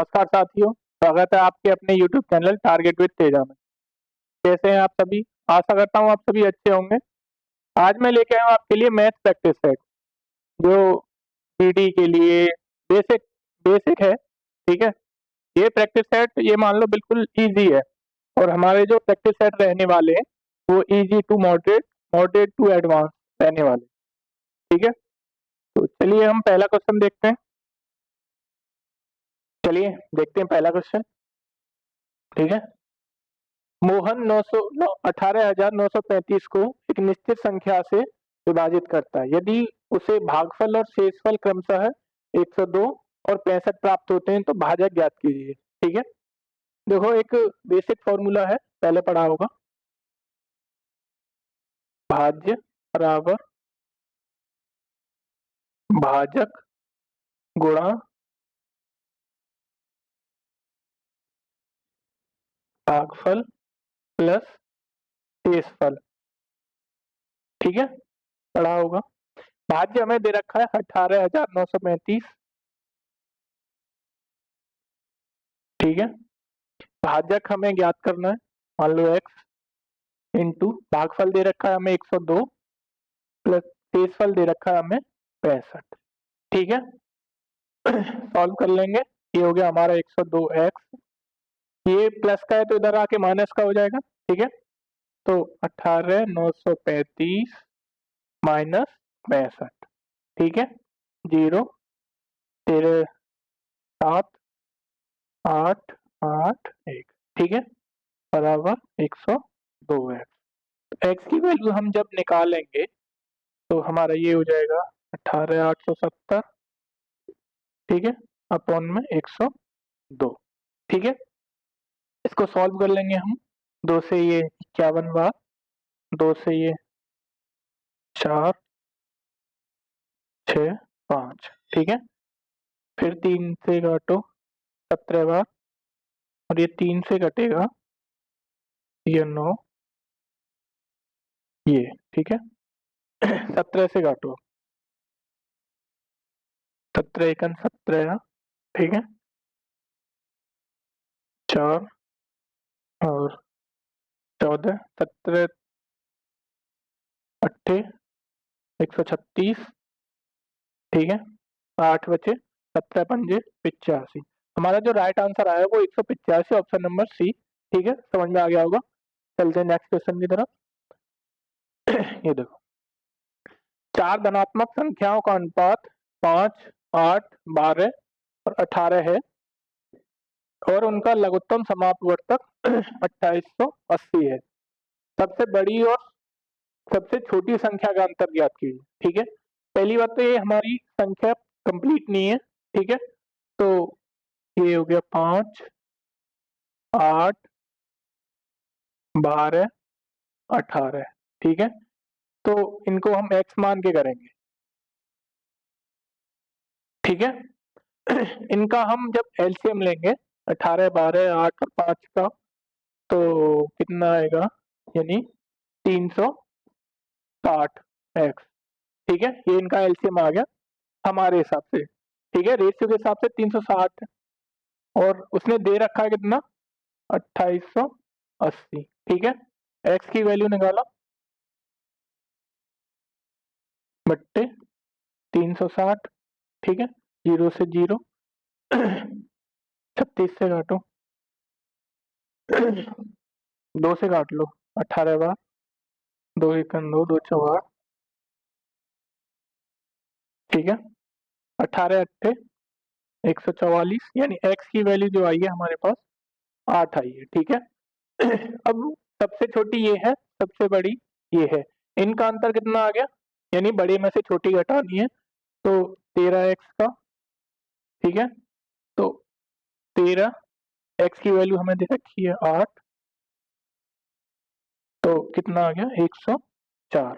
नमस्कार साथियों, स्वागत है आपके अपने YouTube channel target with Teja में। कैसे हैं आप सभी? आशा करता हूँ आप सभी अच्छे होंगे। आज मैं लेके आया हूँ आपके लिए मैथ प्रैक्टिस सेट, जो पीटी के लिए बेसिक बेसिक है। ठीक है, ये प्रैक्टिस सेट ये मान लो बिल्कुल इजी है, और हमारे जो प्रैक्टिस सेट रहने वाले हैं वो easy to moderate, moderate to advance रहने वाले। ठीक है, तो चलिए हम पहला क्वेश्चन देखते हैं। चलिए देखते हैं पहला क्वेश्चन। ठीक है, मोहन 18,935 को एक निश्चित संख्या से विभाजित करता है। यदि उसे भागफल और शेषफल क्रमशः 102 और 65 प्राप्त होते हैं तो भाजक ज्ञात कीजिए। ठीक है, देखो एक बेसिक फॉर्मूला है, पहले पढ़ा होगा। भाज्य बराबर भाजक गुणा भागफल प्लस शेषफल। ठीक है, पढ़ा होगा। भाज्य हमें दे रखा है 18,935। ठीक है, भाजक हमें ज्ञात करना है, मान लो x इंटू भागफल दे रखा है हमें 102 प्लस शेषफल दे रखा है हमें 65। ठीक है, सॉल्व कर लेंगे। ये हो गया हमारा 102x, ये प्लस का है तो इधर आके माइनस का हो जाएगा। ठीक है, तो 18,935 माइनस 65। ठीक है, 0 तेरह 7 8 8 1। ठीक है, बराबर 102x। एक्स की वैल्यू हम जब निकालेंगे तो हमारा ये हो जाएगा 18,870। ठीक है, अपॉन में 102। ठीक है, इसको सॉल्व कर लेंगे हम। 2 से ये 51 बार, 2 से ये 4 6 5। ठीक है, फिर 3 से काटो 17 बार, और ये 3 से कटेगा ये 9 ये। ठीक है, 17 से काटो 17 एकन 17। ठीक है, 4 और 14 17 अट्ठे 136। ठीक है, 8 बचे 17 पंजे 85। हमारा जो राइट आंसर आया वो 185, ऑप्शन नंबर सी। ठीक है, समझ में आ गया होगा। चलते हैं नेक्स्ट क्वेश्चन की तरफ। ये देखो, 4 धनात्मक संख्याओं का अनुपात 5 8 12 और 18 है, और उनका लघुत्तम समापवर्तक 2880 है। सबसे बड़ी और सबसे छोटी संख्या का अंतर ज्ञात कीजिए। ठीक है, पहली बात तो ये हमारी संख्या कंप्लीट नहीं है। ठीक है, तो ये हो गया 5 8 12 18। ठीक है, तो इनको हम x मान के करेंगे। ठीक है, इनका हम जब एलसीएम लेंगे 18 12 8 और 5 का, तो कितना आएगा, यानी 360 x। ठीक है, ये इनका एलसीएम आ गया हमारे हिसाब से। ठीक है, रेशियो के हिसाब से 360, और उसने दे रखा है कितना, 2880। ठीक है, x की वैल्यू निकाला बट्टे 360। ठीक है, 0 से 0 36 से काटो 2 से काट लो 18 बार, 2 एकन 2 2 4। ठीक है, 18 अट्ठे 144, यानी x की वैल्यू जो आई है हमारे पास 8 आई है। ठीक है, अब सबसे छोटी ये है, सबसे बड़ी ये है, इनका अंतर कितना आ गया, यानी बड़े में से छोटी घटानी है, तो 13x का। ठीक है, तो 13 x की वैल्यू हमें दे रखी है 8, तो कितना आ गया 104।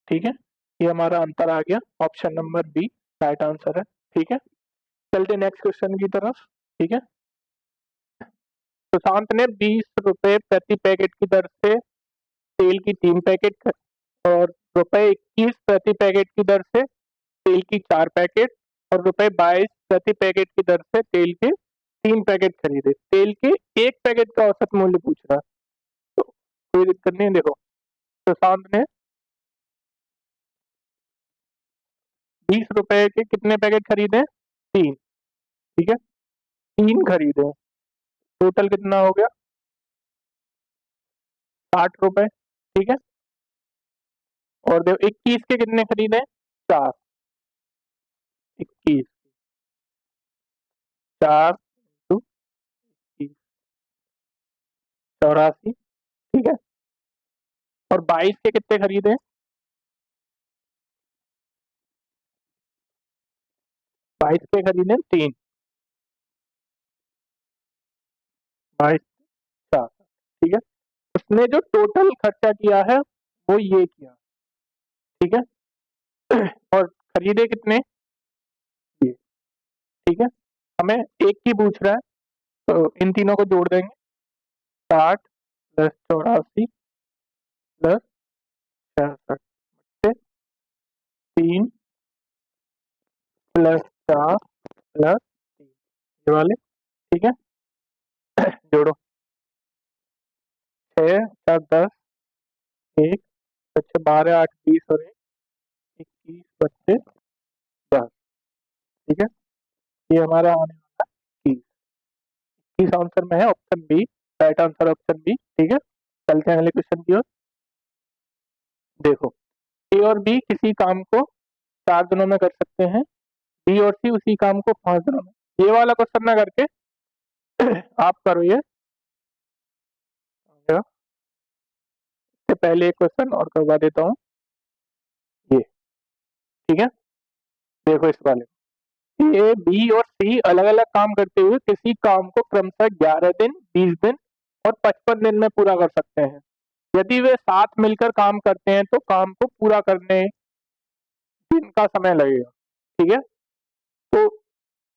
ठीक है, ये हमारा अंतर आ गया, option number B right answer है। ठीक है, चलते नेक्स्ट क्वेश्चन की तरफ। ठीक है, सुशांत ने 20 रुपए प्रति पैकेट की दर से तेल की 3 पैकेट और रुपए 21 प्रति पैकेट की दर से तेल की 4 पैकेट और रुपए 22 प्रति पैकेट की दर से तेल के 3 पैकेट खरीदे, तेल के 1 पैकेट का औसत मूल्य पूछ रहा है, तो कोई दिक्कत नहीं है। देखो सुशांत ने 20 रुपए के कितने पैकेट खरीदे? 3, ठीक है, 3 खरीदे, टोटल कितना हो गया? 60 रुपए, ठीक है। और देखो 21 के कितने खरीदे? 4, 21, 4 इंटू 21, 84, ठीक है। और 22 के कितने खरीदे? 22 के खरीदे 3, 22, 4, ठीक है। उसने जो टोटल खर्चा किया है वो ये किया, ठीक है। और खरीदे कितने? ये, ठीक है। हमें एक की पूछ रहा है, तो इन तीनों को जोड़ देंगे, 60 प्लस 84 प्लस 66 से 3 प्लस 4 प्लस 3, ये वाले, ठीक है। जोड़ो, 6 4 10, 1 बच्चे 12 8 20 और 21 बच्चे 10, ठीक है। ये हमारा आने वाला 21, 21 आंसर में है option B, right answer option B, ठीक है। चलते हैं अगले क्वेश्चन की ओर। देखो ए और बी किसी काम को 4 दिनों में कर सकते हैं, बी और सी उसी काम को 5 दिनों में। ये वाला क्वेश्चन ना करके आप करो ये, इससे पहले एक क्वेश्चन और करवा देता हूँ, ये, ठीक है। देखो इस वाले, ए बी और सी अलग अलग काम करते हुए किसी काम को क्रमशः 11 दिन 20 दिन और 55 दिन में पूरा कर सकते हैं। यदि वे साथ मिलकर काम करते हैं तो काम को पूरा करने दिन का समय लगेगा, ठीक है। तो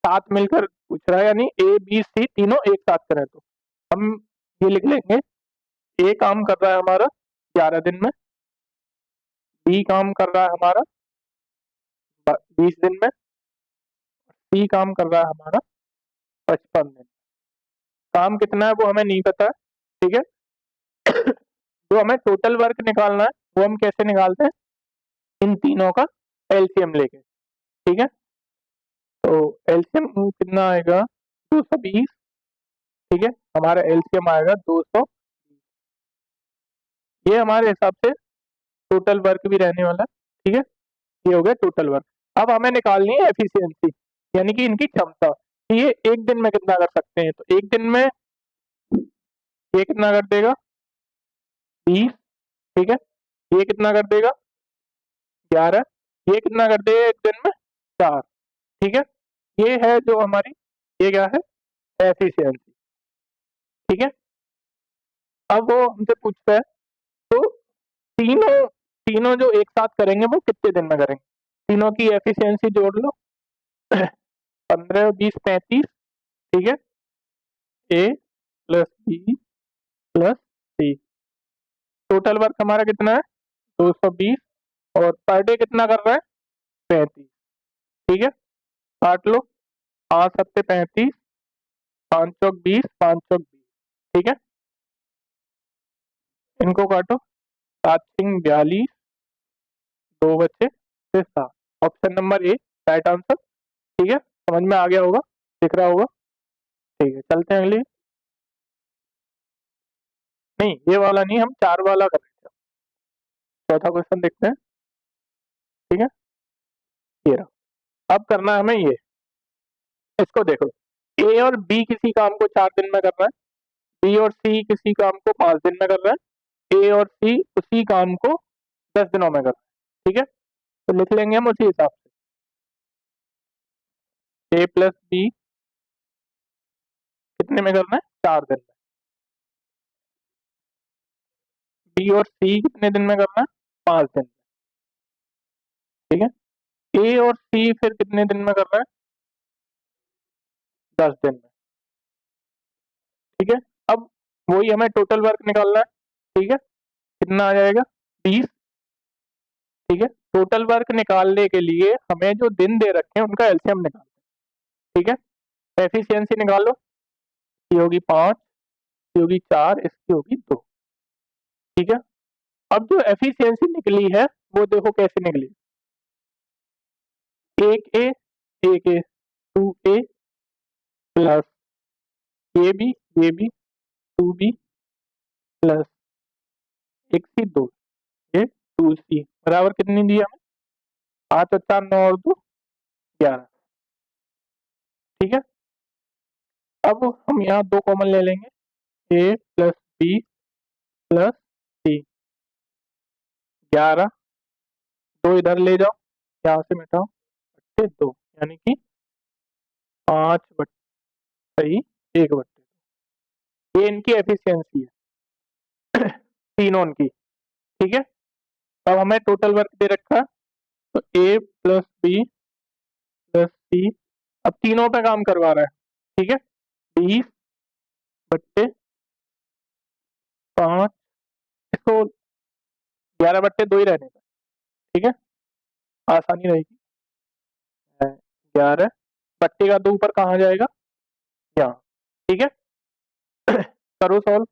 साथ मिलकर पूछ रहा है, यानी ए बी सी तीनों एक साथ करें, तो हम ये लिख लेंगे, ए काम कर रहा है हमारा 11 दिन में, बी काम कर रहा है हमारा 20 दिन में, सी काम कर रहा है हमारा 55 दिन। काम कितना है वो हमें नहीं पता है, ठीक है। तो हमें टोटल वर्क निकालना है, वो हम कैसे निकालते हैं? इन तीनों का एलसीएम लेके, ठीक है। तो एलसीएम कितना आएगा? 220, ठीक है। हमारा एलसीएम आएगा 200, ये हमारे हिसाब से टोटल वर्क भी रहने वाला है, ठीक है। ये हो गया टोटल वर्क। अब हमें निकालनी है एफिशिएंसी, यानी कि इनकी क्षमता, कि ये एक दिन में कितना कर सकते हैं। तो एक दिन में ये कितना कर देगा? 20, ठीक है। ये कितना कर देगा? 11, ये कितना कर देगा एक दिन में? 4, ठीक है। ये है जो हमारी, ये क्या है? एफिशिएंसी, ठीक है। अब वो हमसे पूछता है, तो तीनों तीनों जो एक साथ करेंगे वो कितने दिन में करेंगे? तीनों की एफिशिएंसी जोड़ लो, 15 20 35, ठीक है। ए प्लस बी प्लस सी, टोटल वर्क हमारा कितना है? 220, और पर डे कितना कर रहा है? 35, ठीक है। काट लो, 5 सत्ते 35, 5 चौक 20, 5 चौक 20, ठीक है। इनको काटो, 7 सिंह 42, 2 बच्चे फिर 7, option number A right answer, ठीक है। समझ में आ गया होगा, दिख रहा होगा, ठीक है। चलते हैं अगली, नहीं ये वाला नहीं, हम 4 वाला कर रहे थे। चौथा क्वेश्चन देखते हैं, ठीक है। ये रहा, अब करना है हमें ये, इसको देखो, ए और बी किसी काम को 4 दिन में कर रहा है, बी और सी किसी काम को 5 दिन में कर रहा है, ए और सी उसी काम को 10 दिनों में कर रहा है, ठीक है। तो लिख लेंगे हम उसी हिसाब से, ए प्लस बी कितने में करना है? 4 दिन में। बी और सी कितने दिन में करना है? 5 दिन में, ठीक है। ए और सी फिर कितने दिन में कर रहा है? 10 दिन में, ठीक है। अब वही हमें टोटल वर्क निकालना है, ठीक है। कितना आ जाएगा? 20, ठीक है। टोटल वर्क निकालने के लिए हमें जो दिन दे रखे हैं उनका एलसीएम निकालना है, ठीक है। एफिशिएंसी निकाल लो, ये होगी 5, ये होगी 4, इसकी होगी 2। ठीक है, अब जो एफिशिएंसी निकली है वो देखो कैसे निकली। 1A 1A 2A प्लस ये भी 2B प्लस 1C 2, ये 2C बराबर कितनी दी हमें? 5 और 4 9 और 2 11। ठीक है, अब हम यहाँ 2 कॉमन ले लेंगे, A plus B plus C 11, 2 इधर ले जाओ, यहाँ से मिटाओ, 2 यानी कि 5/1/2, ये इनकी एफिशिएंसी है तीनों की। ठीक है, अब हमें टोटल वर्क दे रखा है, तो A plus B plus C अब तीनों पे काम करवा रहा है। ठीक है, 20/5, इसको 11/2 ही रहने का। ठीक है, आसानी रहेगी। 11 बट्टे का 2 ऊपर कहाँ जाएगा? यहाँ। ठीक है करो सॉल्व,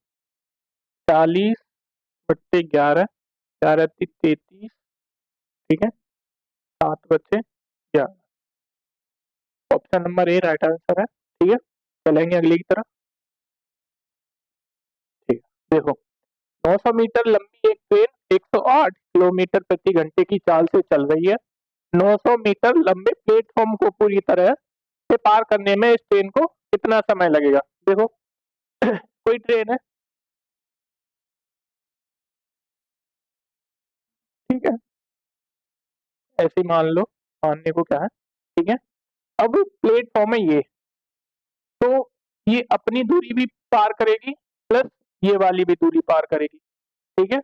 40/11, 11×33। ठीक है, 7/11, option number A right answer है। ठीक है, चलेंगे अगली की तरफ। ठीक है, देखो 900 मीटर लंबी एक ट्रेन 108 किलोमीटर प्रति घंटे की चाल से चल रही है। 900 मीटर लंबे प्लेटफॉर्म को पूरी तरह से पार करने में इस ट्रेन को कितना समय लगेगा? देखो कोई ट्रेन है, ठीक है, ऐसे ही मान लो, मानने को क्या है। ठीक है, अब प्लेटफॉर्म है ये, तो ये अपनी दूरी भी पार करेगी प्लस ये वाली भी दूरी पार करेगी। ठीक है,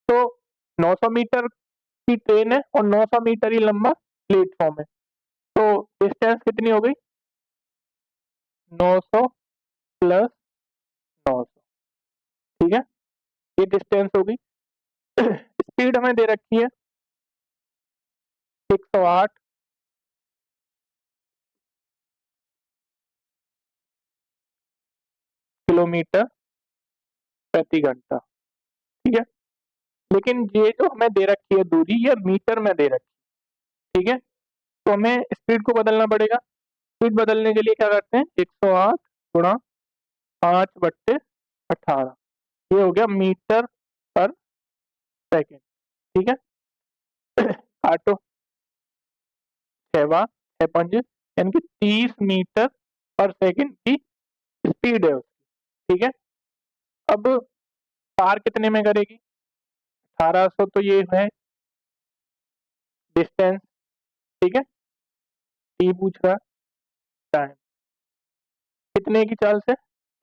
तो 900 मीटर की ट्रेन है और 900 मीटर ही लंबा प्लेटफॉर्म है, तो डिस्टेंस कितनी हो गई? 900 प्लस 900। ठीक है, ये डिस्टेंस हो गई। स्पीड हमें दे रखी है 108 किलोमीटर प्रति घंटा। ठीक है, लेकिन ये जो हमें दे रखी है दूरी, ये मीटर में दे रखी है। ठीक है, तो हमें स्पीड को बदलना पड़ेगा। स्पीड बदलने के लिए क्या करते हैं, 108 गुणा 5/18, ये हो गया मीटर पर सेकेंड। ठीक है काटो, 6 यानी कि 30 मीटर पर सेकेंड की स्पीड है उसकी। ठीक है, अब कार कितने में करेगी? 1800, तो ये है डिस्टेंस। ठीक है, टी पूछ रहा है, टाइम कितने की चाल से?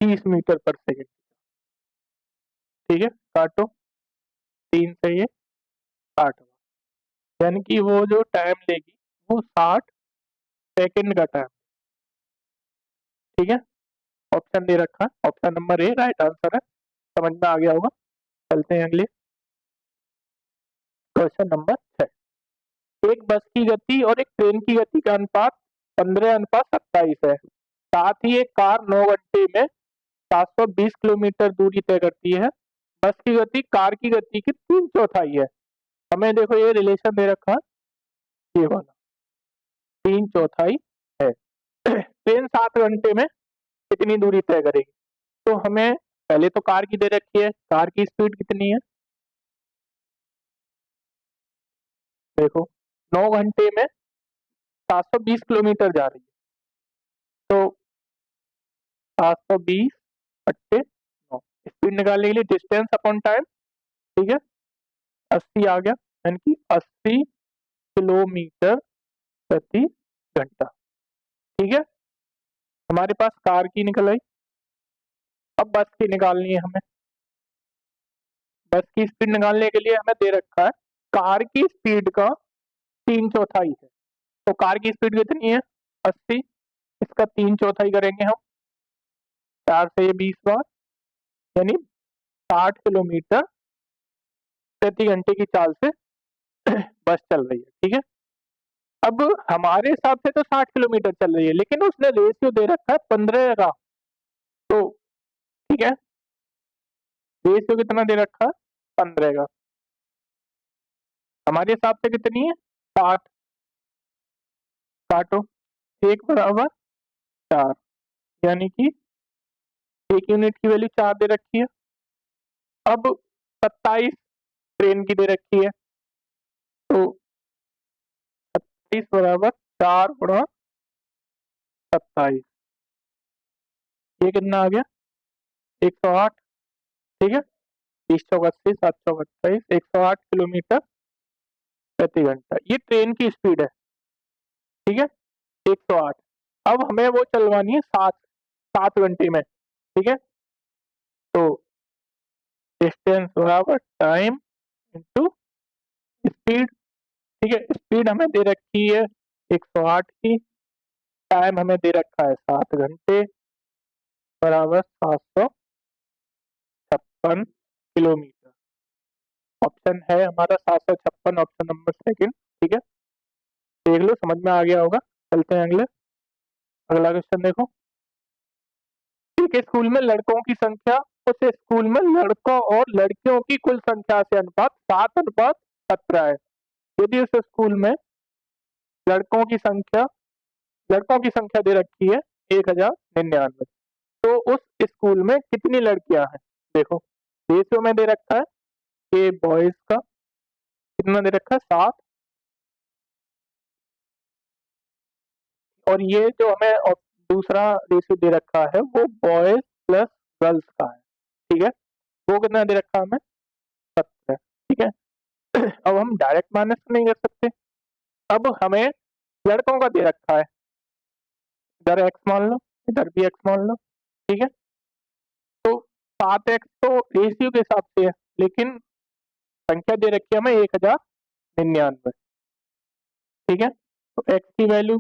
30 मीटर पर सेकेंड। ठीक है, काटो, 3 से ये 60, यानी कि वो जो टाइम लेगी वो 60 सेकेंड का टाइम। ठीक है, ऑप्शन दे रखा है, option number A right answer है। समझ में आ गया होगा। चलते हैं अगले क्वेश्चन नंबर 6। एक बस की गति और एक ट्रेन की गति का अनुपात 15:27 है। साथ ही एक कार 9 घंटे में 720 किलोमीटर दूरी तय करती है। बस की गति कार की गति की 3/4 है। हमें देखो ये रिलेशन दे रखा है, ये वाला 3/4 है। ट्रेन 7 घंटे में कितनी दूरी तय करेगी? तो हमें पहले तो कार की दे रखी है, कार की स्पीड कितनी है? देखो 9 घंटे में 720 किलोमीटर जा रही है, तो 720/9, स्पीड निकालने के लिए डिस्टेंस अपॉन टाइम। ठीक है, 80 आ गया, यानी कि 80 किलोमीटर प्रति घंटा। ठीक है, हमारे पास कार की निकल आई। अब बस की निकालनी है हमें। बस की स्पीड निकालने के लिए हमें दे रखा है कार की स्पीड का 3/4 है, तो कार की स्पीड कितनी है? 80, इसका 3/4 करेंगे हम, 4 से ये 20 बार, यानी 60 किलोमीटर प्रति घंटे की चाल से बस चल रही है। ठीक है, अब हमारे हिसाब से तो 60 किलोमीटर चल रही है, लेकिन उसने रेशियो दे रखा है 15 का, तो ठीक है। रेशियो कितना दे रखा है 15 का, हमारे हिसाब से कितनी है 60, काटो 1 = 4, यानी कि 1 यूनिट की वैल्यू 4 दे रखी है। अब 27 ट्रेन की दे रखी है, तो 27 = 4 × 27, ये कितना आ गया 108, ठीक है। 20 चौक 80, 7 चौक 28, 108 किलोमीटर प्रति घंटा, ये ट्रेन की स्पीड है, ठीक है 108। अब हमें वो चलवानी है 7 घंटे में, ठीक है। तो डिस्टेंस बराबर टाइम इंटू स्पीड, ठीक है। स्पीड हमें दे रखी है 108 की, टाइम हमें दे रखा है 7 घंटे, बराबर 756 किलोमीटर। ऑप्शन है हमारा 756, ऑप्शन नंबर सेकंड, ठीक है। देख लो समझ में आ गया होगा। चलते हैं अगला क्वेश्चन देखो। एक स्कूल में लड़कों की संख्या उस स्कूल में लड़कों और लड़कियों की कुल संख्या से अनुपात 7:17 है। यदि उस स्कूल में लड़कों की संख्या दे रखी है 1099, तो उस स्कूल में कितनी लड़कियां हैं। देखो रेशियो में दे रखा है कि बॉयज का कितना दे रखा है 7, और ये जो हमें दूसरा रेशियो दे रखा है वो बॉयज प्लस गर्ल्स का है, ठीक है। वो कितना दे रखा है हमें 17, ठीक है। अब हम डायरेक्ट माइनस नहीं कर सकते, अब हमें लड़कों का दे रखा है, इधर एक्स मान लो, इधर भी एक्स मान लो, ठीक है। तो 7x तो रेशियो के हिसाब से है, लेकिन संख्या दे रखी है हमें 1099, ठीक है। तो x की वैल्यू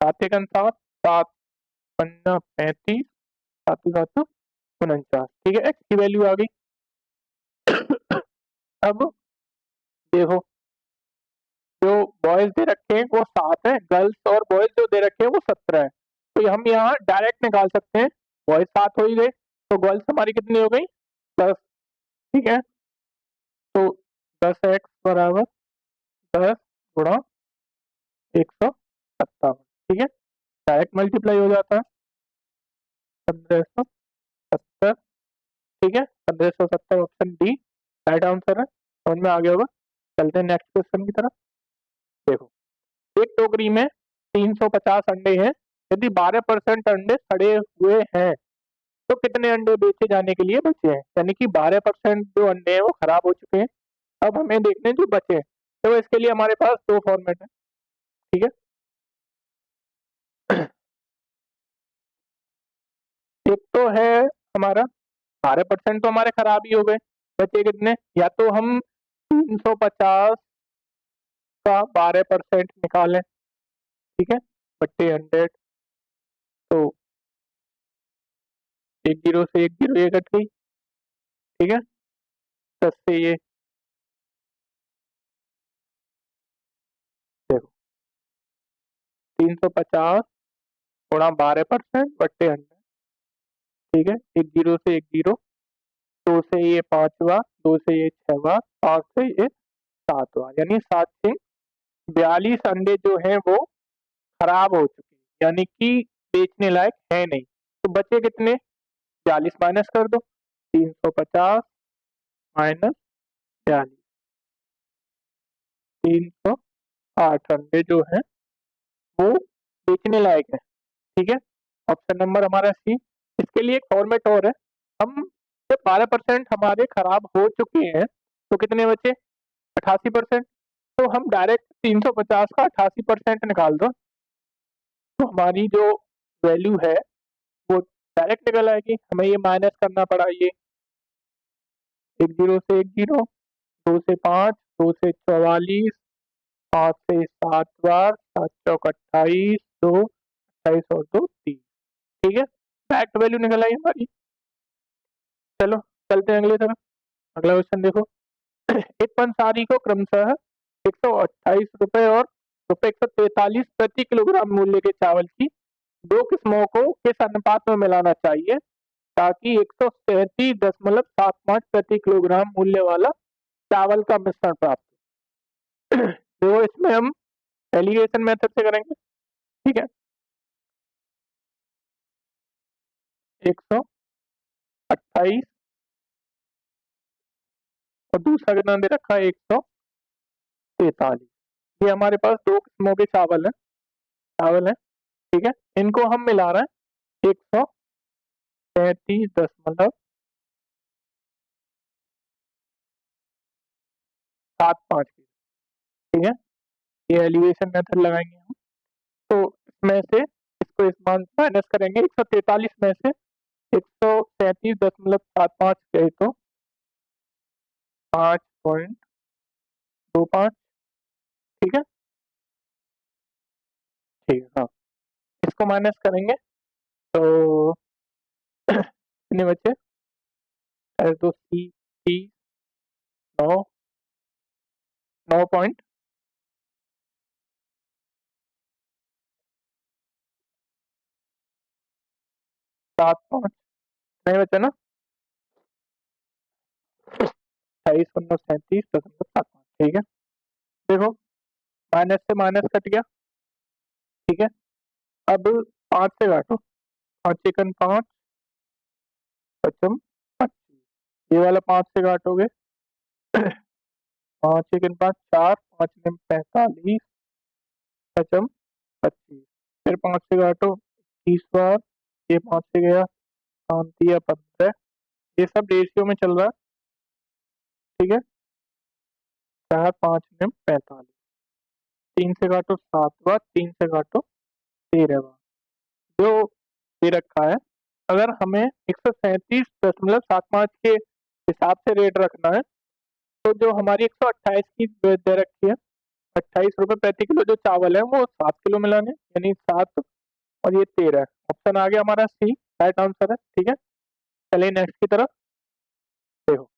7 × 7, 7 × 35, 7 × 49, ठीक है। x की वैल्यू आ गई। अब देखो जो बॉयज दे रखे हैं वो 7 है, गर्ल्स और बॉयज जो दे रखे हैं वो 17 है। तो हम यहाँ डायरेक्ट निकाल सकते हैं, बॉयज 7 हो ही गए, तो गर्ल्स हमारी कितनी हो गई 10, ठीक है। तो 10x = 10 × 157, ठीक है। डायरेक्ट मल्टीप्लाई हो जाता है 1570, ठीक है। 1570 ऑप्शन डी राइट आंसर है। समझ में आ गया होगा। चलते हैं नेक्स्ट क्वेश्चन की तरफ। देखो एक टोकरी में 350 अंडे हैं, यदि 12% अंडे सड़े हुए हैं तो कितने अंडे बेचे जाने के लिए बचे हैं। यानी कि 12% जो अंडे हैं वो खराब हो चुके हैं, अब हमें देखने जो बचे हैं। तो इसके लिए हमारे पास 2 फॉर्मेट है, ठीक है। एक तो है हमारा 12% तो हमारे खराब ही हो गए, बचे कितने, या तो हम 350 का 12% निकालें, ठीक है, बट्टे 100, तो 1 जीरो से 1 जीरो ये कट गई, ठीक है। 10 से ये देखो 350 × 12% बट्टे 100, ठीक है। 1 जीरो से 1 जीरो, 2 से ये 5 हुआ, 2 से ये 6 हुआ, 5 से ये 7 हुआ, यानी 7 से 42 अंडे जो हैं वो खराब हो चुके हैं, यानी कि बेचने लायक है नहीं। तो बचे कितने 42 माइनस कर दो, 350 माइनस 42, 308 अंडे जो है वो बेचने लायक है, ठीक है। ऑप्शन नंबर हमारा सी। इसके लिए एक फॉर्मेट और है, हम जब 12% हमारे खराब हो चुके हैं तो कितने बचे 88%, तो हम डायरेक्ट 350 का 88% निकाल दो, तो हमारी जो वैल्यू है वो डायरेक्ट निकल आएगी। हमें ये माइनस करना पड़ा, ये 1 जीरो से 1 जीरो, 2 से 5, 2 से 44, 5 से 7 बार, 7 चौक 28, 2 28 और 2 30, ठीक है। डायरेक्ट वैल्यू निकल आई हमारी। चलो चलते हैं अगले तरफ। अगला क्वेश्चन देखो। एक पंसारी को क्रमशः 128 रुपए और रुपए 143 प्रति किलोग्राम मूल्य के चावल की दो किस्मों को किस अनुपात में मिलाना चाहिए ताकि 137.75 प्रति किलोग्राम मूल्य वाला चावल का मिश्रण प्राप्त हो। तो इसमें हम एलिगेशन मेथड से करेंगे। ठीक है, 128 और दूसरा कितना दे रखा है 143। ये हमारे पास दो किस्मों के चावल है। ठीक है, इनको हम मिला रहे हैं 133.75 की। ठीक है, ये एलिवेशन मेथड लगाएंगे हम। तो इसमें से इसको इस मान माइनस करेंगे 143 में से 137.75 गए तो 5.25। ठीक है, ठीक है, हाँ, इसको माइनस करेंगे तो कितने बचे? तो सी 9 9.75 नहीं बचा ना, 28.37.75। ठीक है, देखो माइनस से माइनस कट गया। ठीक है, अब 5 से काटो, 5 × 5 25। ये वाला 5 से काटोगे 5 × 5 4, 5 × 45 25। फिर 5 से काटो 30 बार, ये 5 से गया 5×3 = 15। ये सब रेशियो में चल रहा है। ठीक है, 4 5 × 45, 3 से काटो 7 बार, 3 से काटो 13 बार। जो दे रखा है, अगर हमें 137.75 के हिसाब से रेट रखना है तो जो हमारी 128 की दे रखी है, 28 रुपये प्रति किलो जो चावल है वो 7 किलो मिलाने, यानी 7 और ये 13। ऑप्शन आ गया हमारा सी, राइट आंसर है। ठीक है, चलिए नेक्स्ट की तरफ देखो।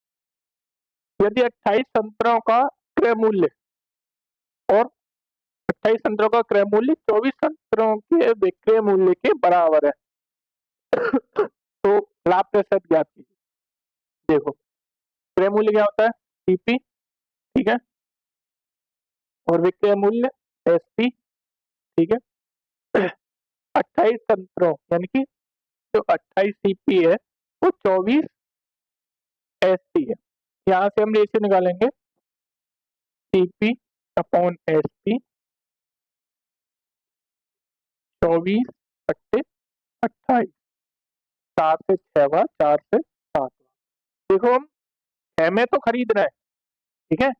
यदि 28 संतरों का क्रय मूल्य और 28 संतरों का क्रय मूल्य 24 संतरों के विक्रय मूल्य के बराबर है तो लाभ प्रतिशत ज्ञात कीजिए। देखो क्रय मूल्य क्या होता है? सीपी। ठीक है, और विक्रय मूल्य एसपी। ठीक है, 28 संतरों यानी कि जो 28 सीपी है वो 24 एसपी है। यहाँ से हम रेशियो निकालेंगे सीपी अपॉन एसपी, 24/28। 7 से 6 बार, 4 से 7 बार। देखो हम 6 में तो खरीद रहे हैं। ठीक है,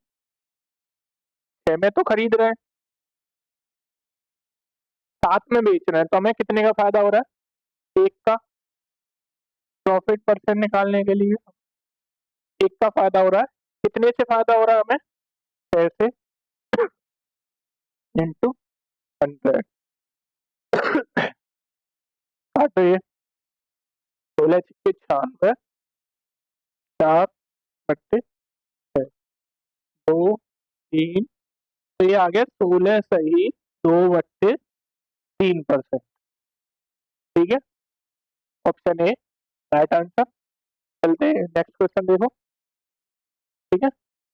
6 में तो खरीद रहे हैं, 7 में बेच रहे हैं, तो हमें कितने का फायदा हो रहा है? 1 का। प्रॉफिट परसेंट निकालने के लिए 1 का फायदा हो रहा है। कितने से फायदा हो रहा है हमें? 6 से इंटू 100। काटो ये, 16×96, 4/6, 2 3। तो ये आ गया 16 सही 2/3%। ठीक है, ऑप्शन ए राइट आंसर। चलते हैं नेक्स्ट क्वेश्चन देखो। ठीक है,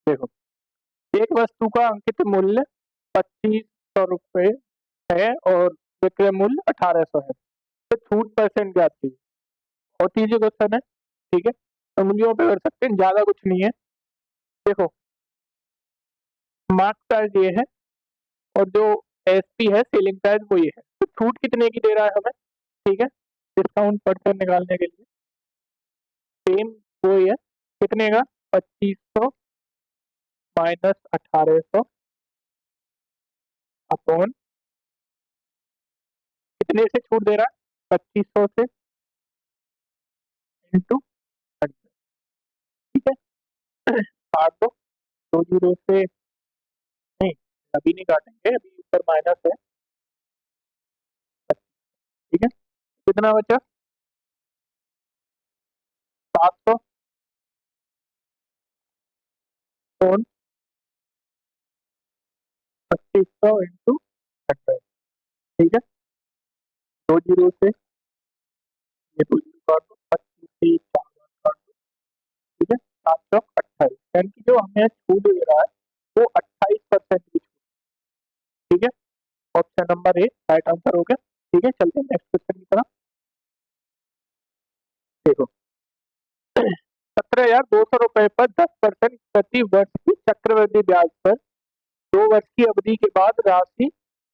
देखो एक वस्तु का अंकित मूल्य 2500 रुपये है और विक्रय मूल्य 1800 है, तो छूट परसेंट ज्ञात कीजिए। बहुत ईजी क्वेश्चन है। ठीक है, तो मूल्यों पे कर सकते हैं, ज्यादा कुछ नहीं है। देखो मार्क प्राइस ये है और जो एसपी है सेलिंग प्राइस वो ये है, तो छूट कितने की दे रहा है हमें? ठीक है, डिस्काउंट परसेंट निकालने के लिए सेम वो ही है। कितने का? 2500 माइनस 1800 अपॉन कितने से छूट दे रहा है? 2500 से इंटू 100। ठीक है, काट दो, 2 जीरो से नहीं, अभी नहीं काटेंगे, अभी ऊपर माइनस है। ठीक है, कितना बचा? 700 अपॉन 2500 इंटू 100। ठीक है, 2 जीरो से ये 2 जीरो काट दो, 25 से ये 4 काट दो, ठीक है, 7 चौक 28, यानी कि जो हमें छूट दे रहा है वो 28% की छूट, ठीक है। Option number A right answer हो गया, ठीक है। चलते हैं नेक्स्ट क्वेश्चन की तरफ। देखो 17,200 रुपए पर 10% प्रति वर्ष की चक्रवृद्धि ब्याज पर 2 वर्ष की अवधि के बाद राशि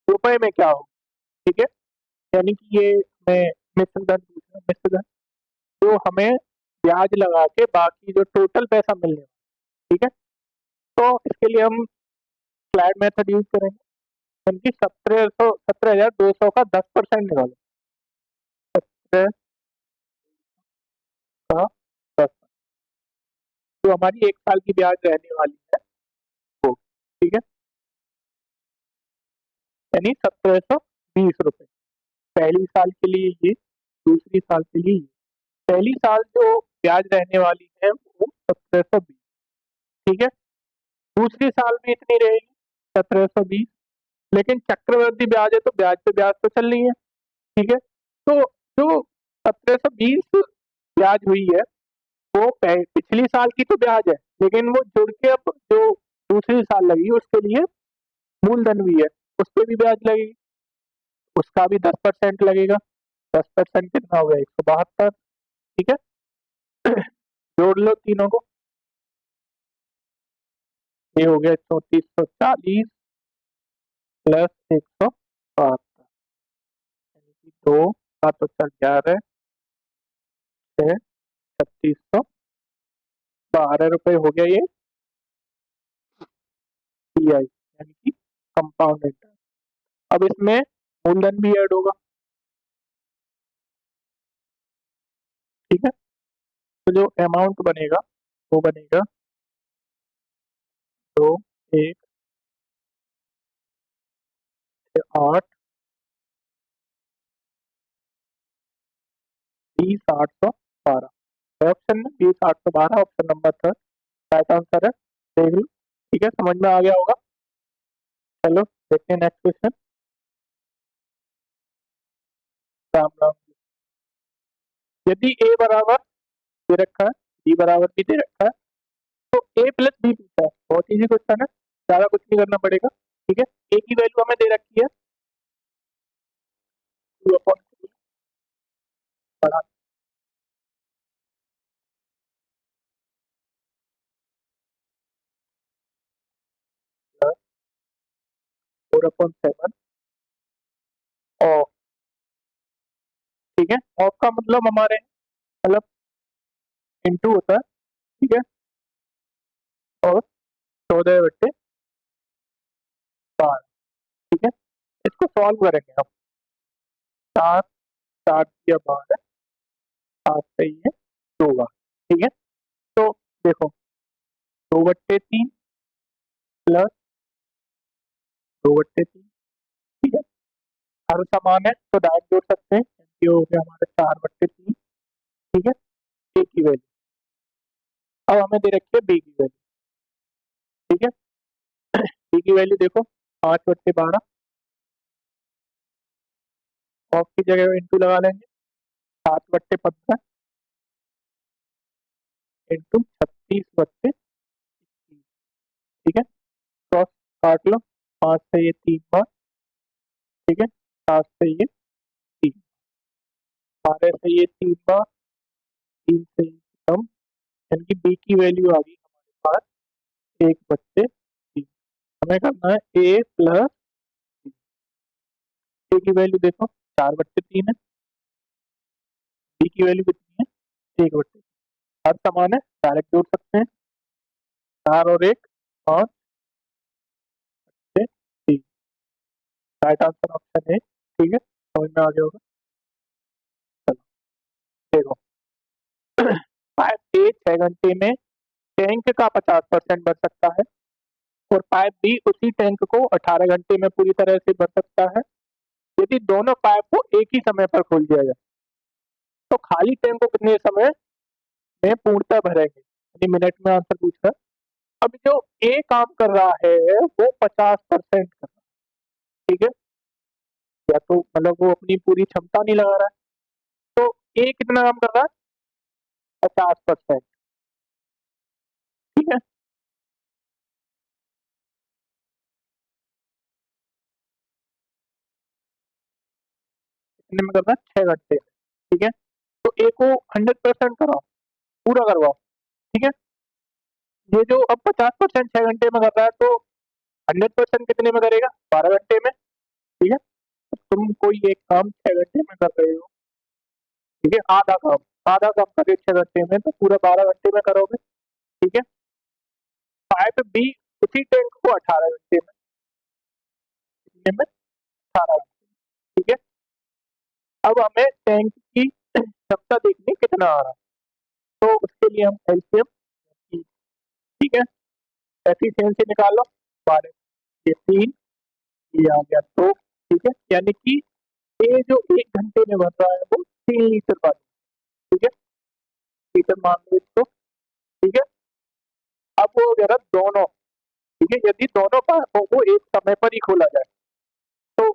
रुपए में क्या हो, ठीक है। यानी कि ये मैं मिश्र धन पूछ रहा हूँ, मिश्र धन जो हमें ब्याज लगा के बाकी जो टोटल पैसा मिलने वाला, ठीक है। तो इसके लिए हम स्लाइड मेथड यूज करेंगे, यानी कि 17,200 का 10% निकालो, 17 का 10, जो हमारी 1 साल की ब्याज रहने वाली है वो, ठीक है, यानी 1720 रुपए पहली साल के लिए ये, दूसरी साल के लिए ये। पहली साल जो ब्याज रहने वाली है वो 1720, ठीक है। दूसरी साल में इतनी रहेगी 1720, लेकिन चक्रवृद्धि ब्याज है तो ब्याज पे ब्याज तो चल रही है, ठीक है। तो जो 1720 ब्याज हुई है वो पिछली साल की तो ब्याज है, लेकिन वो जुड़ के अब जो दूसरी साल लगी उसके लिए मूलधन भी है, उस पर भी ब्याज लगेगी, उसका भी 10% लगेगा। 10% कितना हो गया, 172, ठीक है। जोड़ लो तीनों को, ये हो गया 3440 प्लस 172, यानी कि 2 7 4 11 6 3612 रुपये हो गया ये CI, यानी कि कंपाउंड इंटरेस्ट। अब इसमें मूलधन भी ऐड होगा, ठीक है। तो जो अमाउंट बनेगा वो बनेगा 2 1 8 20 812, ऑप्शन में 20 812 option number third right answer है, देख लो, ठीक है, समझ में आ गया होगा। चलो देखते हैं नेक्स्ट क्वेश्चन। राम राम। यदि ए बराबर दे रखा है, बी बराबर भी दे रखा है, तो ए प्लस बी पूछा है, बहुत इजी क्वेश्चन है, ज्यादा कुछ नहीं करना पड़ेगा, ठीक है। ए की वैल्यू हमें दे रखी है 2/3 बढ़ा 4/7 और, ठीक है, ऑफ का मतलब हमारे मतलब इंटू होता है, ठीक है, और 14/12, ठीक है। इसको सॉल्व करेंगे हम, 7 7 या 12 7 से ही है 2 बार, ठीक है। तो देखो 2/3 प्लस 2/3, ठीक है, हर समान है तो डायरेक्ट जोड़ सकते हैं, ये हो गया हमारा 4/3, ठीक है। ए की वैल्यू अब हमें दे रखी है बी की वैल्यू, ठीक है। बी की वैल्यू देखो 5/12, ऑफ की जगह इंटू लगा लेंगे, 7/15 इंटू 36/21, ठीक है। क्रॉस काट लो, 5 से ये 3 बार, ठीक है, 7 से ये 3, 12 से ये 3 बार, 3 से ये कम, यानी कि बी की वैल्यू आ गई हमारे पास 1/3। हमें करना है ए प्लस, ए की वैल्यू देखो 4/3 है, बी की वैल्यू कितनी है 1/3, हर समान है डायरेक्ट जोड़ सकते हैं, 4 और 1 5 से 3, राइट आंसर ऑप्शन है, ठीक है, समझ में आ गया होगा। चलो देखो 5 से 6 घंटे में टैंक का 50% भर सकता है, और पाइप बी उसी टैंक को 18 घंटे में पूरी तरह से भर सकता है। यदि दोनों पाइप को एक ही समय पर खोल दिया जाए तो खाली टैंक को कितने समय में पूर्णतः भरेंगे, यानी मिनट में आंसर पूछ रहा है। अब जो ए काम कर रहा है वो 50% कर रहा है, ठीक है। या तो मतलब वो अपनी पूरी क्षमता नहीं लगा रहा है। तो ए कितना काम कर रहा है? 50%। ठीक है, कितने में कर रहा है? 6 घंटे। ठीक है, तो ए को 100% कराओ, पूरा करवाओ। ठीक है, ये जो अब 50% 6 घंटे में कर रहा है, तो 100% कितने में करेगा? 12 घंटे में। ठीक है, तो तुम कोई एक काम 6 घंटे में कर रहे हो, ठीक है, आधा काम कर रहे हो 6 घंटे में, तो पूरा 12 घंटे में करोगे। ठीक है, पाइप बी उसी टैंक को 18 घंटे में, कितने में? 18 घंटे। ठीक है, अब हमें टैंक की क्षमता देखनी कितना आ रहा है, तो उसके लिए हम एलसीएम। ठीक है, एफिशिएंसी निकालो। 12, ये 3, ये आ गया 2। ठीक है, यानी कि ये जो 1 घंटे में भर रहा है वो 3 लीटर पानी। ठीक है, लीटर मान लो इसको। ठीक है, अब वो जरा दोनों, ठीक है, यदि दोनों पाइपों को एक समय पर ही खोला जाए, तो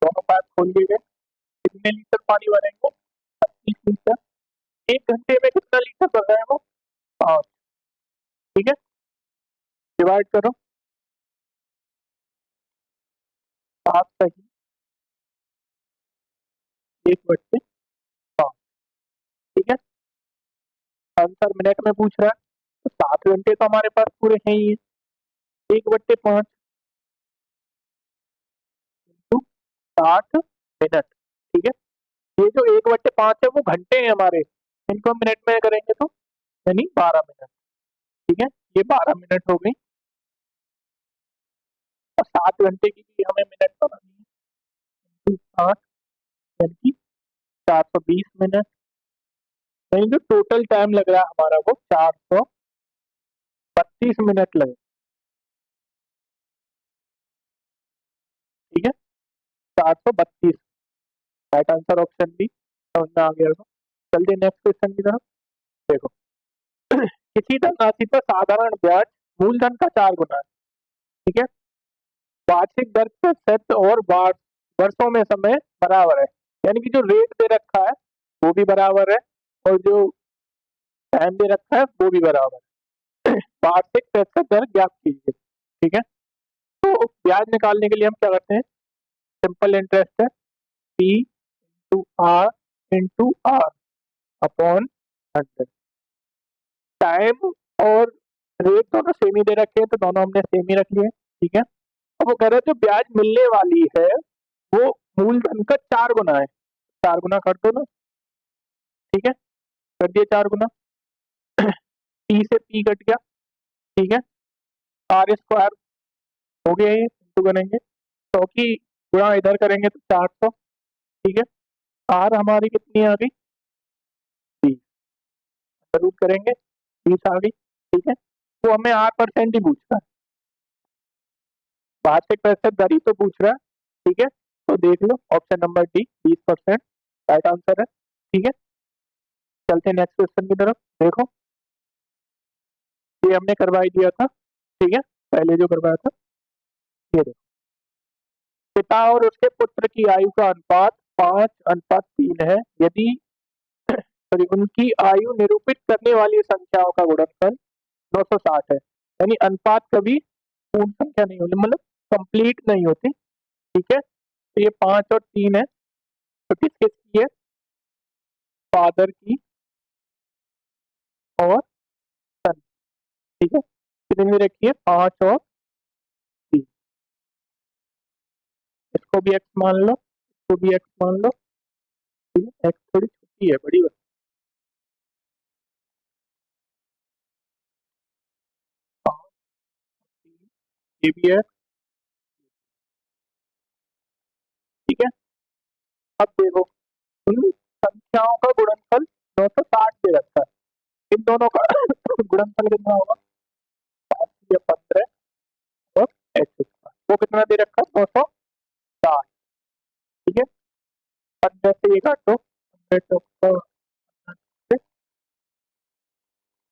दोनों पाइप खोल दिए गए, कितने लीटर पानी भरेंगे? 25 लीटर। 1 घंटे में कितना लीटर भर रहे हैं वो? 5। ठीक है, डिवाइड करो। 5 सही, 1/5। ठीक है, आंसर मिनट में पूछ रहा है, तो 7 घंटे तो हमारे पास पूरे हैं ही है। 1/5 इंटू 60 मिनट। ठीक है, ये जो 1/5 है वो घंटे हैं हमारे, इनको हम मिनट में करेंगे तो यानी 12 मिनट। ठीक है, ये 12 मिनट हो गई, और 7 घंटे की भी हमें मिनट बनानी है। इंटू 60 यानी कि 420 मिनट। यानी जो टोटल टाइम लग रहा है हमारा वो 432 मिनट लगे। ठीक है, 432। Right answer option B. समझ में आ गया तो चलिए नेक्स्ट क्वेश्चन की तरफ। देखो, किसी धनराशि पर साधारण ब्याज मूलधन का 4 गुना है। ठीक है, वार्षिक दर प्रतिशत और वर्षों में समय बराबर है, यानी कि जो रेट दे रखा है वो भी बराबर है, और जो टाइम दे रखा है वो भी बराबर है। वार्षिक प्रतिशत दर ज्ञात कीजिए। ठीक है, तो ब्याज निकालने के लिए हम क्या करते हैं? सिंपल इंटरेस्ट है, P into R into R upon 100। Time और रेट दोनों सेम ही दे रखे हैं, तो दोनों हमने सेम ही रख लिए। ठीक है, अब वो कह रहे हैं जो ब्याज मिलने वाली है वो मूलधन का 4 गुना है। 4 गुना कर दो ना। ठीक है, कर दिए 4 गुना। पी से पी कट गया। ठीक है, आर स्क्वायर हो गया, ये इंटू करेंगे 100 की गुणा इधर करेंगे तो 400। ठीक है, आर हमारी कितनी आ गई? 20। जरूर करेंगे, 20 आ गई। ठीक है, वो हमें आर परसेंट ही पूछ रहा है, वार्षिक प्रतिशत दर ही तो पूछ रहा है। ठीक है, तो देख लो option number D, 20% right answer है। ठीक है, चलते हैं नेक्स्ट क्वेश्चन की तरफ। देखो, ये हमने करवा ही दिया था। ठीक है, पहले जो करवाया था, ये देखो, पिता और उसके पुत्र की आयु का अनुपात 5:3 है, यदि सॉरी उनकी आयु निरूपित करने वाली संख्याओं का गुणनफल 960 है। यानी अनुपात कभी पूर्ण संख्या नहीं होती, मतलब कंप्लीट नहीं होती। ठीक है, तो ये 5 और 3 है, तो किस किस की है? फादर की और सन। ठीक है, कितनी रखी है? 5 और 3। इसको भी एक्स मान लो, इसको भी एक्स मान लो। ठीक है, एक्स थोड़ी छोटी है, बड़ी बड़ी। हाँ, 3, ये भी है। ठीक है, अब देखो, उन संख्याओं का गुणनफल 960 दे रखा है, इन दोनों का गुणनफल कितना होगा? 5 या 15 और एक्स स्क्वायर, वो कितना दे रखा है? 960। ठीक है, 15 से ये काटो, 100 से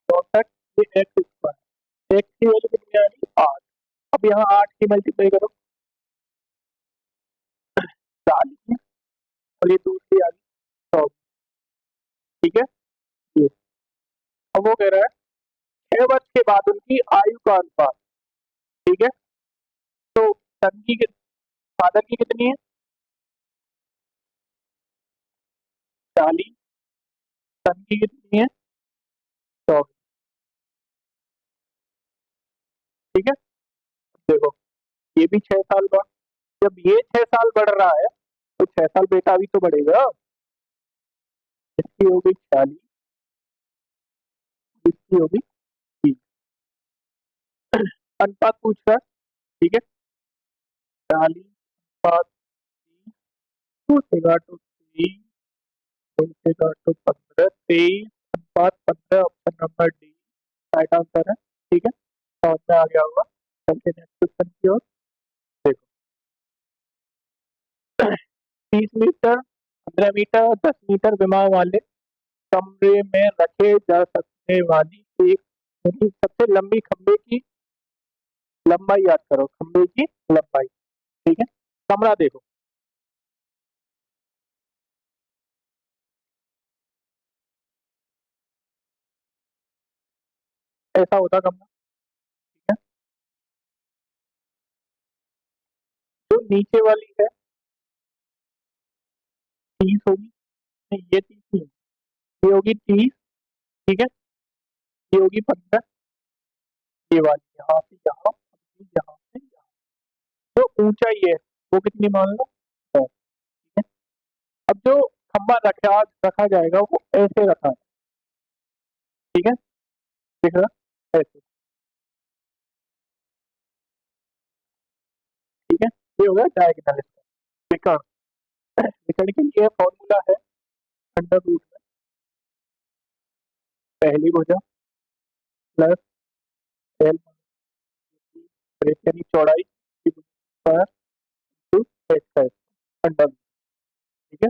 64, ये एक्स स्क्वायर। एक्स की वैल्यू कितनी आ गई? 8। अब यहाँ 8 की मल्टीप्लाई करो, 40 और ये दूसरी आ गई 100। ठीक है ये। अब वो कह रहा है 6 वर्ष के बाद उनकी आयु का अनुपात। ठीक है, तो सन की फादर की कितनी है? 40। सन की कितनी है? 100। ठीक है, देखो ये भी 6 साल बढ़, जब ये 6 साल बढ़ रहा है तो 6 साल बेटा भी तो बढ़ेगा। इसकी होगी 40, इसकी होगी 30। अनुपात पूछ रहा है। ठीक है, 40 अनुपात 30, टू सेगा टू 3, टू सेगा टू 15, 23 अनुपात 15, option number D right answer है। ठीक है, समझ में आ गया होगा। चलते नेक्स्ट क्वेश्चन की ओर। देखो 30 मीटर, 15 मीटर, 10 मीटर विमाओं वाले कमरे में रखे जा सकने वाली एक यानी सबसे लंबी खंबे की लंबाई याद करो, खंबे की लंबाई। ठीक है, कमरा देखो, ऐसा होता कमरा। ठीक है, जो नीचे वाली है 30 होगी, नहीं ये 30 नहीं, ये होगी 30। ठीक है, ये होगी 15, ये वाली यहाँ से यहाँ, यहाँ से यहाँ। जो ऊंचाई है वो कितनी मान लो 10। ठीक है, अब जो खंबा रखा रखा जाएगा वो ऐसे रखा है। ठीक है, दिख रहा ऐसे। ठीक है, ये हो गया डायगोनल। विकर्ण, विकर्ण के लिए फॉर्मूला है अंडर रूट में पहली भुजा प्लस एल यानी चौड़ाई की स्क्वायर टू एक्स है अंडर। ठीक है,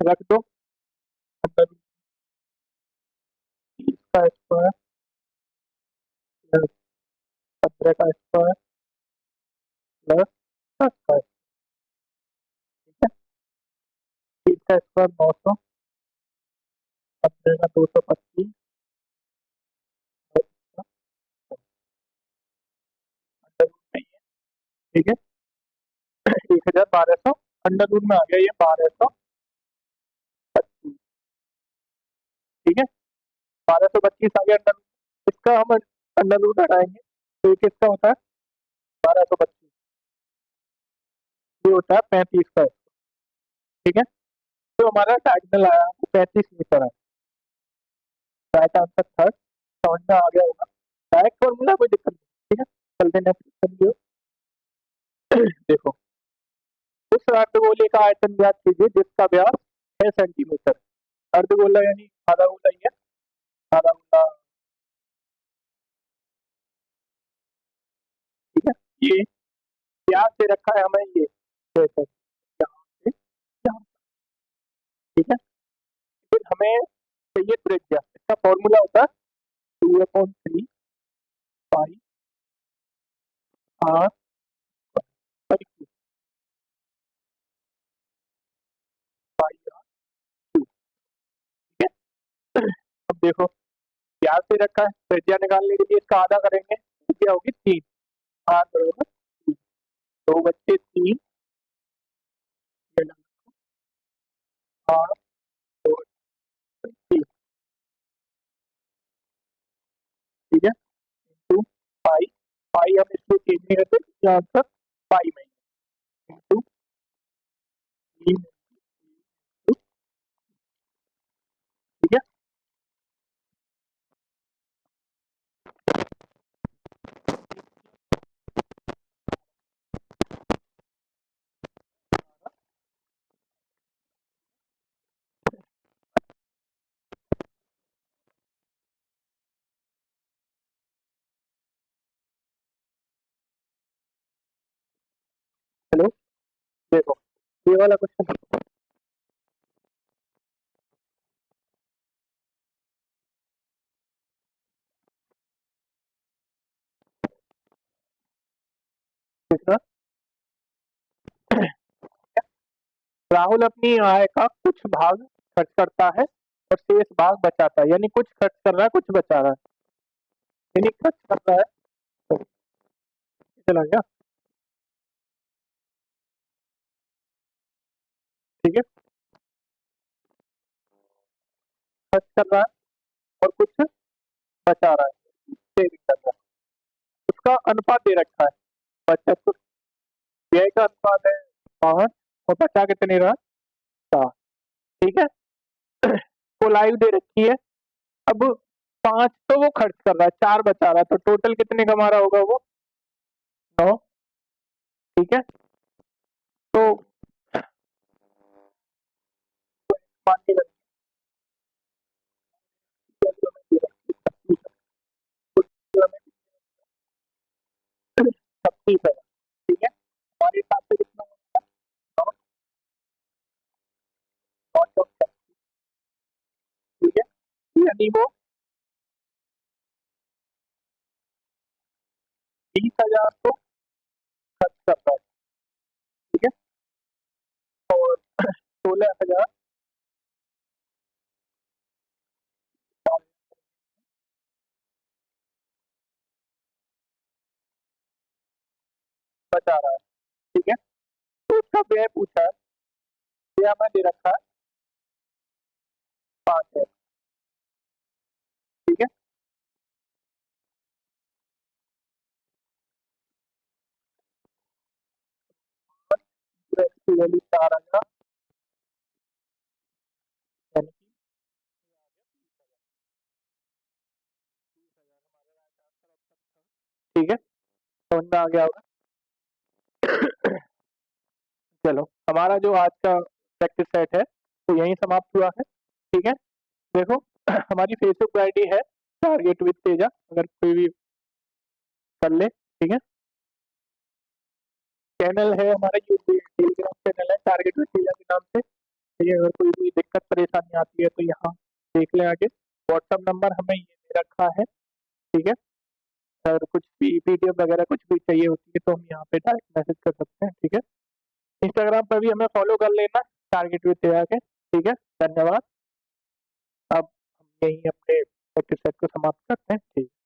रख दो अंडर का स्क्वायर प्लस 15 का स्क्वायर प्लस 10 का। ठीक है, 30 का स्क्वायर 900, 15 का 225, अंडर रूट नहीं है। ठीक है, 1000 1200 अंडर रूट में आ गया ये 1225। ठीक है, 1225 आ गया अंडर रूट, इसका हम अंडर रूट हटाएंगे तो ये किसका होता है 1225, ये होता है 35 का। ठीक है, तो हमारा डायगोनल आया वो 35 मीटर है। राइट आंसर थर्ड, समझ में आ गया होगा। डायरेक्ट फॉर्मूला कोई दिक्कत नहीं। ठीक है, चलते नेक्स्ट। देखो उस अर्धगोले का आयतन ज्ञात कीजिए जिसका व्यास 6 सेंटीमीटर। अर्धगोला यानी आधा गोला ही है, आधा गोला। ठीक है, ये व्यास से रखा है हमें ये 6 यहाँ से यहाँ। ठीक है, फिर हमें चाहिए त्रिज्या, इसका फॉर्मूला होता है 2/3 पाई आर पर क्यूब, पाई आर क्यूब। ठीक है, अब देखो प्याज से रखा है, त्रिज्या निकालने के लिए इसका आधा करेंगे तो क्या होगी 3। आर बराबर 3, 2/3 आर 2/3। ठीक है, इंटू पाई, पाई हम इसको चेंज नहीं करते इसका आंसर पाई में इंटू 3। ठीक है, हेलो देखो ये वाला क्वेश्चन कितना राहुल अपनी आय का कुछ भाग खर्च करता है और शेष भाग बचाता है, यानी कुछ खर्च कर रहा है, कुछ बचा रहा है, यानी खर्च कर रहा है। तो चला गया, ठीक है, खर्च कर रहा है और कुछ बचा रहा है, सेविंग कर रहा है। उसका अनुपात दे रखा है, बचत व्यय का अनुपात है 5 और बचा कितने रहा 4, ठीक है। को लाइव दे रखी है। अब 5 तो वो खर्च कर रहा है, 4 बचा रहा है, तो टोटल कितने का हमारा होगा वो 9, ठीक है। तो मान के छत्तीस है, ठीक है, हमारे हिसाब से कितना होगा 9, 9 चौक 36, ठीक है, यानी वो 20,000 को खर्च कर रहा है, ठीक है, और 16,000 बचा रहा है, ठीक है। तो उसका व्यय पूछा है, व्यय हमें दे रखा है 5 है, ठीक है, तो x की वैल्यू 4,000, यानी कि ठीक है, समझ में आ गया होगा। चलो, हमारा जो आज का प्रैक्टिस सेट है तो यहीं समाप्त हुआ है, ठीक है। देखो हमारी फेसबुक आईडी है टारगेट विद तेजा, अगर कोई भी कर ले, ठीक है। चैनल है हमारा यूट्यूब टेलीग्राम चैनल है टारगेट विद तेजा के नाम से, ठीक है। अगर कोई भी दिक्कत परेशानी आती है तो यहाँ देख लें आगे। व्हाट्सअप नंबर हमें ये दे रखा है, ठीक है। अगर कुछ भी पीडीएफ वगैरह कुछ भी चाहिए होती है तो हम यहाँ पे डायरेक्ट मैसेज कर सकते हैं, ठीक है। इंस्टाग्राम पर भी हमें फॉलो कर लेना टारगेट विद तेजा के, ठीक है। धन्यवाद। अब हम यहीं अपने प्रैक्टिस सेट को समाप्त करते हैं, ठीक है।